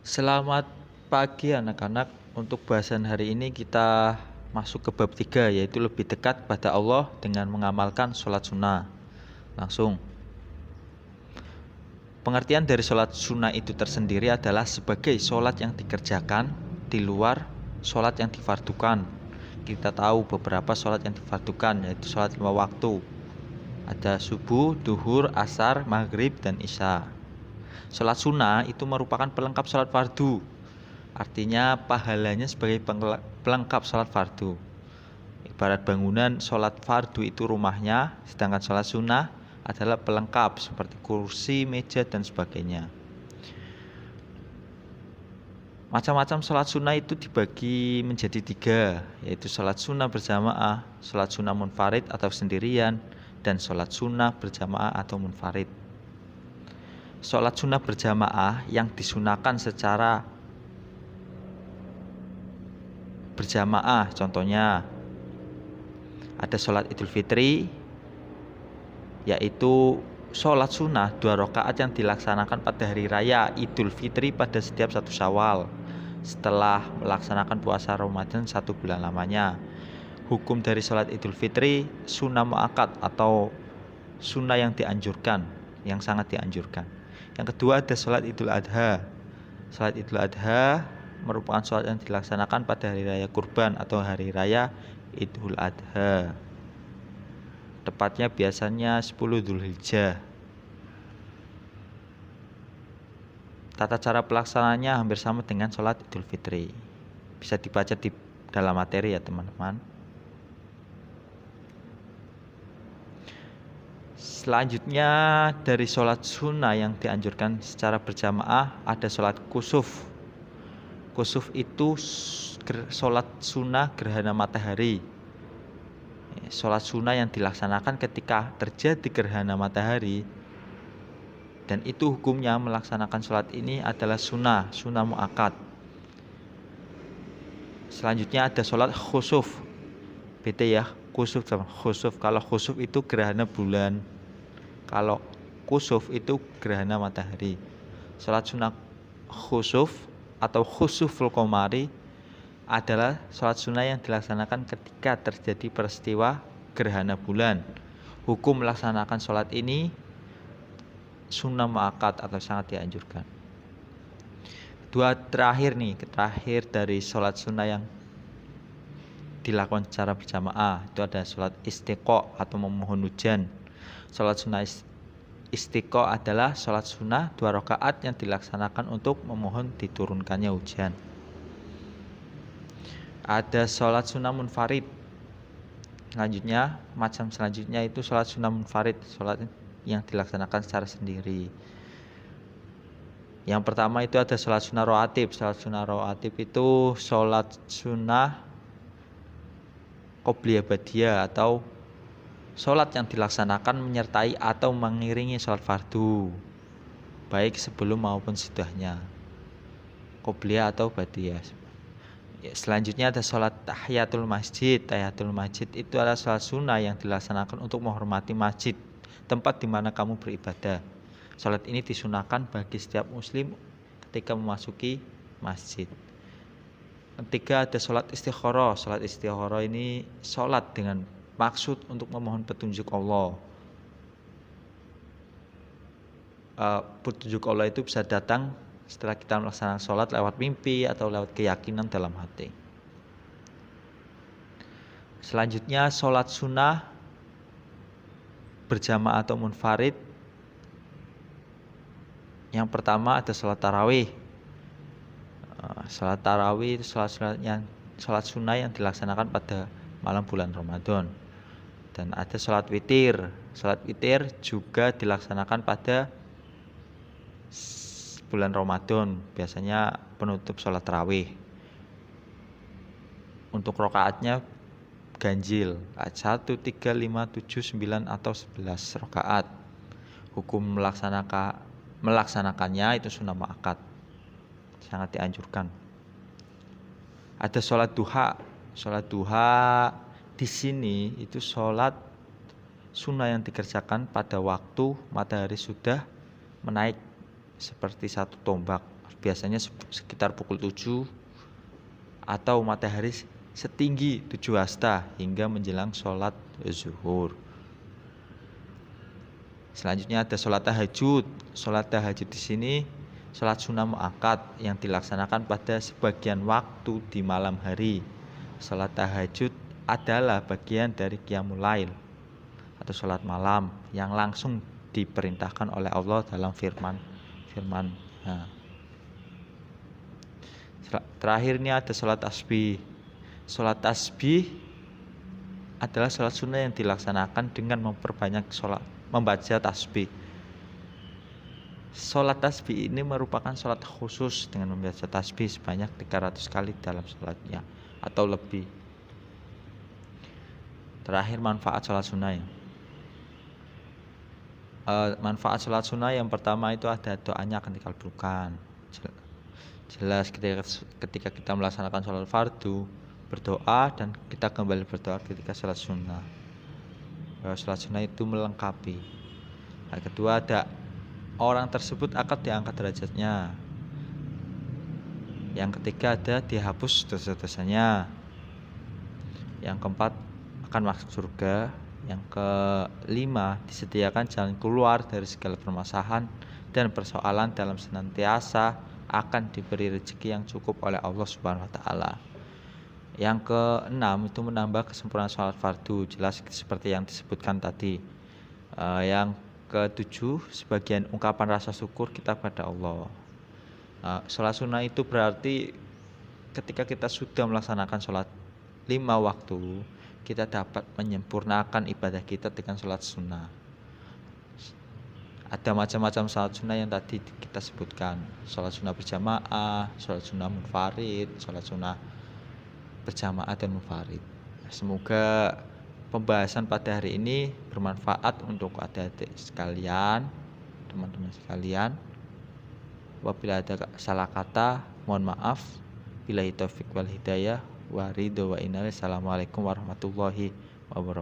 Selamat pagi anak-anak. Untuk bahasan hari ini kita masuk ke bab 3, yaitu lebih dekat pada Allah dengan mengamalkan sholat sunnah. Langsung. Pengertian dari sholat sunnah itu tersendiri adalah sebagai sholat yang dikerjakan di luar sholat yang difardukan. Kita tahu beberapa sholat yang difardukan, yaitu sholat 5 waktu. Ada subuh, duhur, asar, maghrib, dan isya. Sholat sunnah itu merupakan pelengkap sholat fardu. Artinya pahalanya sebagai pelengkap sholat fardu. Ibarat bangunan sholat fardu itu rumahnya, sedangkan sholat sunnah adalah pelengkap seperti kursi, meja, dan sebagainya. Macam-macam sholat sunnah itu dibagi menjadi 3, yaitu sholat sunnah berjamaah, sholat sunnah munfarid atau sendirian, dan sholat sunnah berjamaah atau munfarid. Sholat sunnah berjamaah yang disunahkan secara berjamaah, contohnya ada sholat Idul Fitri, yaitu sholat sunnah 2 rakaat yang dilaksanakan pada hari raya Idul Fitri pada setiap 1 Syawal setelah melaksanakan puasa Ramadan 1 bulan lamanya. Hukum dari sholat Idul Fitri sunnah muakkad atau sunnah yang dianjurkan, yang sangat dianjurkan. Yang kedua ada sholat Idul Adha. Sholat Idul Adha merupakan sholat yang dilaksanakan pada hari raya kurban atau hari raya Idul Adha. Tepatnya biasanya 10 Dzulhijjah. Tata cara pelaksananya hampir sama dengan sholat Idul Fitri. Bisa dibaca di dalam materi ya teman-teman. Selanjutnya dari sholat sunnah yang dianjurkan secara berjamaah ada sholat kusuf. Kusuf itu sholat sunnah gerhana matahari. Sholat sunnah yang dilaksanakan ketika terjadi gerhana matahari. Dan itu hukumnya melaksanakan sholat ini adalah sunnah muakkad. Selanjutnya ada sholat khusuf. Beda ya, kusuf sama khusuf. Kalau khusuf itu gerhana bulan, kalau kusuf itu gerhana matahari. Sholat sunnah khusuf atau khusuful qamari adalah sholat sunnah yang dilaksanakan ketika terjadi peristiwa gerhana bulan. Hukum melaksanakan sholat ini sunnah muakkad atau sangat dianjurkan. Terakhir dari sholat sunnah yang dilakukan secara berjamaah itu ada sholat istiqo atau memohon hujan. Sholat sunnah istiqo adalah sholat sunnah 2 rakaat yang dilaksanakan untuk memohon diturunkannya hujan. Ada sholat sunnah munfarid. Macam selanjutnya itu sholat sunnah munfarid, sholat yang dilaksanakan secara sendiri. Yang pertama itu ada sholat sunnah rawatib. Sholat sunnah rawatib itu sholat sunnah qobliyah badiyah atau sholat yang dilaksanakan menyertai atau mengiringi sholat fardu, baik sebelum maupun sesudahnya, qobliyah atau badiyah. Selanjutnya ada sholat tahiyatul masjid. Tahiyatul masjid itu adalah sholat sunnah yang dilaksanakan untuk menghormati masjid, tempat di mana kamu beribadah. Sholat ini disunahkan bagi setiap muslim ketika memasuki masjid. Ketiga ada sholat istikharah. Sholat istikharah ini sholat dengan maksud untuk memohon petunjuk Allah. Petunjuk Allah itu bisa datang setelah kita melaksanakan sholat lewat mimpi atau lewat keyakinan dalam hati. Selanjutnya sholat sunnah berjamaah atau munfarid. Yang pertama ada sholat tarawih. Sholat tarawih itu sholat sunnah yang dilaksanakan pada malam bulan Ramadan. Dan ada sholat witir. Sholat witir juga dilaksanakan pada bulan Ramadan, biasanya penutup sholat tarawih. Untuk rakaatnya ganjil, 1, 3, 5, 7, 9 atau 11 rakaat. Hukum melaksanakannya itu sunnah muakkad, sangat dianjurkan. Ada sholat duha. Sholat duha di sini itu sholat sunnah yang dikerjakan pada waktu matahari sudah menaik seperti 1 tombak. biasanya sekitar pukul 7 atau matahari setinggi 7 hasta hingga menjelang sholat zuhur. Selanjutnya ada sholat tahajud. Sholat tahajud di sini sholat sunnah muakkad yang dilaksanakan pada sebagian waktu di malam hari. Sholat tahajud adalah bagian dari qiyamul lail atau sholat malam yang langsung diperintahkan oleh Allah dalam firman. Nah. Terakhir ini ada sholat tasbih. Sholat tasbih adalah sholat sunnah yang dilaksanakan dengan memperbanyak membaca tasbih. Sholat tasbih ini merupakan sholat khusus dengan membaca tasbih sebanyak 300 kali dalam sholatnya atau lebih. Terakhir manfaat sholat sunnah ya. Manfaat sholat sunnah yang pertama itu ada doanya akan dikabulkan. Jelas ketika kita melaksanakan sholat fardu berdoa dan kita kembali berdoa ketika sholat sunnah. Sholat sunnah itu melengkapi. Yang kedua ada orang tersebut akan diangkat derajatnya. Yang ketiga ada dihapus dosa-dosanya. Yang keempat akan masuk surga. Yang kelima disediakan jalan keluar dari segala permasalahan dan persoalan dalam senantiasa akan diberi rezeki yang cukup oleh Allah Subhanahu wa taala. Yang keenam itu menambah kesempurnaan sholat fardu, jelas seperti yang disebutkan tadi. Yang ketujuh sebagian ungkapan rasa syukur kita pada Allah. Sholat sunnah itu berarti ketika kita sudah melaksanakan sholat 5 waktu, kita dapat menyempurnakan ibadah kita dengan sholat sunnah. Ada macam-macam sholat sunnah yang tadi kita sebutkan. Sholat sunnah berjamaah, sholat sunnah munfarid, sholat sunnah berjamaah dan munfarid. Semoga pembahasan pada hari ini bermanfaat untuk adik-adik sekalian, teman-teman sekalian. Apabila ada salah kata, mohon maaf. Billahi taufik wal hidayah wa ridho wa inna. Assalamualaikum warahmatullahi wabarakatuh.